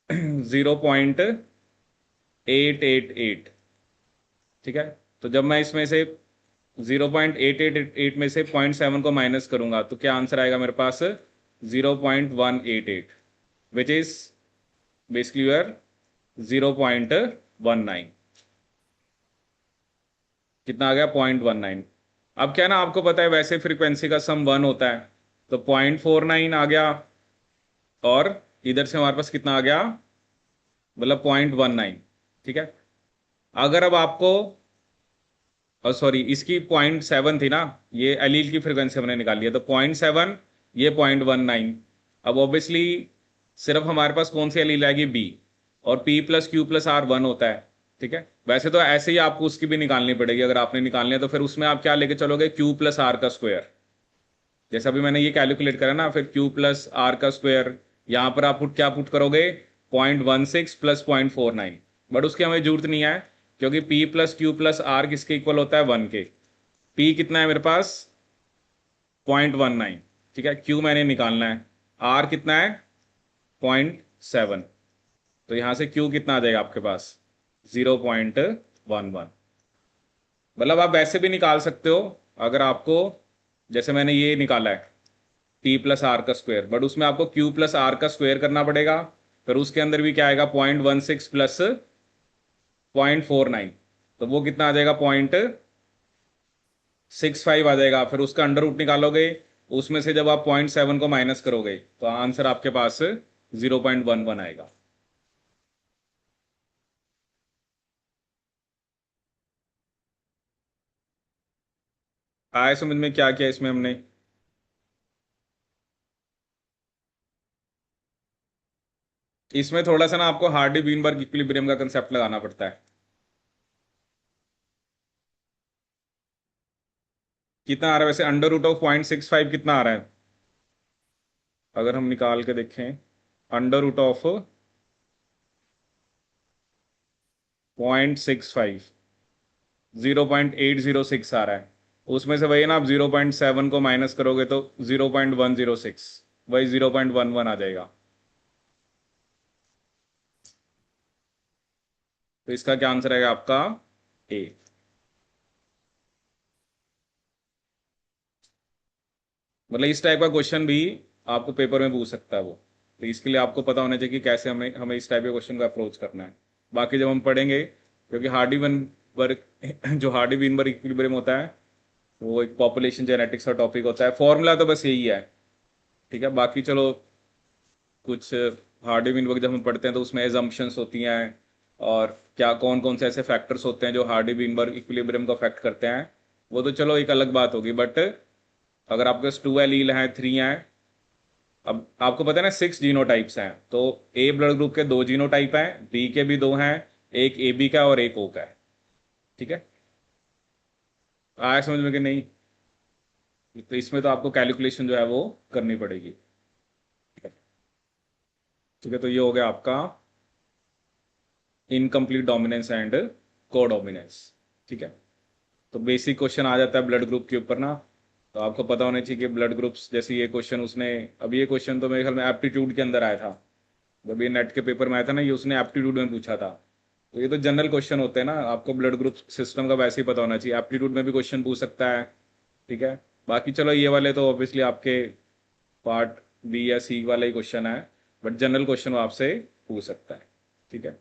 0.888, ठीक है। तो जब मैं इसमें से 0.888 में से 0.7 को माइनस करूंगा तो क्या आंसर आएगा मेरे पास? 0.188, विच इज बेसिकली यूर 0.19। कितना आ गया? 0.19। अब क्या ना, आपको पता है वैसे फ्रीक्वेंसी का सम 1 होता है, तो 0.49 आ गया, और इधर से हमारे पास कितना आ गया? मतलब 0.19, ठीक है। अगर अब आपको, और सॉरी इसकी 0.7 थी ना, ये एलील की फ्रीक्वेंसी हमने निकाली है, तो 0.7, ये 0.19। अब ऑब्वियसली सिर्फ हमारे पास कौन सी एलील आएगी? बी। और P plus Q plus R 1 होता है, ठीक है। वैसे तो ऐसे ही आपको उसकी भी निकालनी पड़ेगी, अगर आपने निकालनी है तो फिर उसमें आप क्या लेके चलोगे? क्यू प्लस आर का स्क्वायर। जैसे अभी मैंने ये कैलकुलेट करा ना, फिर क्यू प्लस आर का स्क्वायर, यहां पर आप क्या पुट करोगे? 0.16 प्लस 0.49। बट उसकी हमें जरूरत नहीं है, क्योंकि P plus Q plus R किसके इक्वल होता है? 1 के। पी कितना है मेरे पास? 0.19, ठीक है। क्यू मैंने निकालना है, आर कितना है? 0.7। तो यहां से क्यू कितना आ जाएगा आपके पास? 0.11। मतलब आप वैसे भी निकाल सकते हो, अगर आपको, जैसे मैंने ये निकाला है पी प्लस आर का स्क्वायर, बट उसमें आपको क्यू प्लस आर का स्क्वायर करना पड़ेगा। फिर उसके अंदर भी क्या आएगा? 0.16 प्लस 0.49, तो वो कितना आ जाएगा? 0.65 आ जाएगा। फिर उसका अंडर रूट निकालोगे, उसमें से जब आप 0.7 को माइनस करोगे तो आंसर आपके पास 0.11 आएगा। आया समझ में क्या किया इसमें हमने? इसमें थोड़ा सा ना आपको हार्डी बीनबर्ग इक्विलिब्रियम का कंसेप्ट लगाना पड़ता है। कितना आ रहा है वैसे? अंडर रूट ऑफ 0.65 कितना आ रहा है? अगर हम निकाल के देखें, अंडर रूट ऑफ 0.65, 0.806 आ रहा है। उसमें से वही ना, आप 0.7 को माइनस करोगे तो 0.106, वही 0.11 आ जाएगा। तो इसका क्या आंसर आएगा आपका? ए। मतलब इस टाइप का क्वेश्चन भी आपको पेपर में पूछ सकता है वो। तो इसके लिए आपको पता होना चाहिए कि कैसे हमें हमें इस टाइप के क्वेश्चन का अप्रोच करना है। बाकी जब हम पढ़ेंगे, क्योंकि हार्डी वन जो हार्डी विनबर्ग इक्विलिब्रियम होता है, वो एक पॉपुलेशन जेनेटिक्स का टॉपिक होता है। फॉर्मूला तो बस यही है, ठीक है। बाकी चलो, कुछ हार्डी विनबर्ग जब हम पढ़ते हैं तो उसमें एजम्पशंस होती हैं, और क्या कौन कौन से ऐसे फैक्टर्स होते हैं जो हार्डी विनबर्ग इक्विलिब्रियम को अफेक्ट करते हैं, वो तो चलो एक अलग बात होगी। बट अगर आपके पास 2 एलील हैं, 3 हैं, अब आपको पता है ना 6 जीनोटाइप्स हैं, तो ए ब्लड ग्रुप के 2 जीनोटाइप हैं, बी के भी 2 हैं, एक ए बी का और एक ओ का है, ठीक है। आया समझ में कि नहीं? तो इसमें तो आपको कैलकुलेशन जो है वो करनी पड़ेगी, ठीक है। तो ये हो गया आपका इनकम्प्लीट डोमिनेंस एंड कोडोमिनेंस, ठीक है। तो बेसिक क्वेश्चन आ जाता है ब्लड ग्रुप के ऊपर ना। तो आपको पता होना चाहिए कि ब्लड ग्रुप्स, जैसे ये क्वेश्चन उसने, अब ये क्वेश्चन तो मेरे ख्याल में एप्टीट्यूड के अंदर आया था, जब ये नेट के पेपर में आया था ना, ये उसने एप्टीट्यूड में पूछा था। तो ये तो जनरल क्वेश्चन होते हैं ना, आपको ब्लड ग्रुप सिस्टम का वैसे ही पता होना चाहिए, एप्टीट्यूड में भी क्वेश्चन पूछ सकता है, ठीक है। बाकी चलो ये वाले तो ऑब्वियसली आपके पार्ट बी या सी वाला ही क्वेश्चन है, बट जनरल क्वेश्चन वो आपसे पूछ सकता है, ठीक है।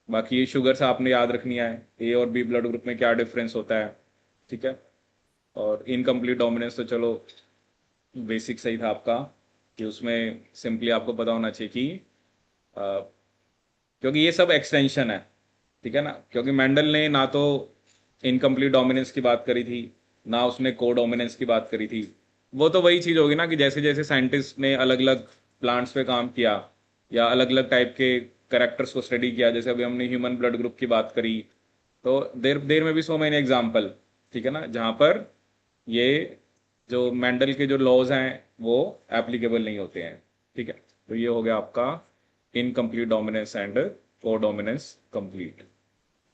बाकी ये शुगर्स आपने याद रखनी है, ए और बी ब्लड ग्रुप में क्या डिफरेंस होता है, ठीक है। और इनकम्प्लीट डोमिनेंस तो चलो बेसिक सही था आपका, कि उसमें सिंपली आपको पता होना चाहिए कि क्योंकि ये सब एक्सटेंशन है, ठीक है ना। क्योंकि मेंडल ने ना तो इनकम्प्लीट डोमिनेंस की बात करी थी, ना उसने को डोमिनेंस की बात करी थी। वो तो वही चीज़ होगी ना कि जैसे जैसे साइंटिस्ट ने अलग अलग प्लांट्स पे काम किया या अलग अलग टाइप के करेक्टर्स को स्टडी किया, जैसे अभी हमने ह्यूमन ब्लड ग्रुप की बात करी, तो देर देर में भी सो मैनी एग्जाम्पल, ठीक है ना, जहाँ पर ये जो मेंडल के जो लॉज हैं वो एप्लीकेबल नहीं होते हैं, ठीक है। तो ये हो गया आपका इनकम्प्लीट डोमिनेंस एंड को डोमिनेंस कंप्लीट।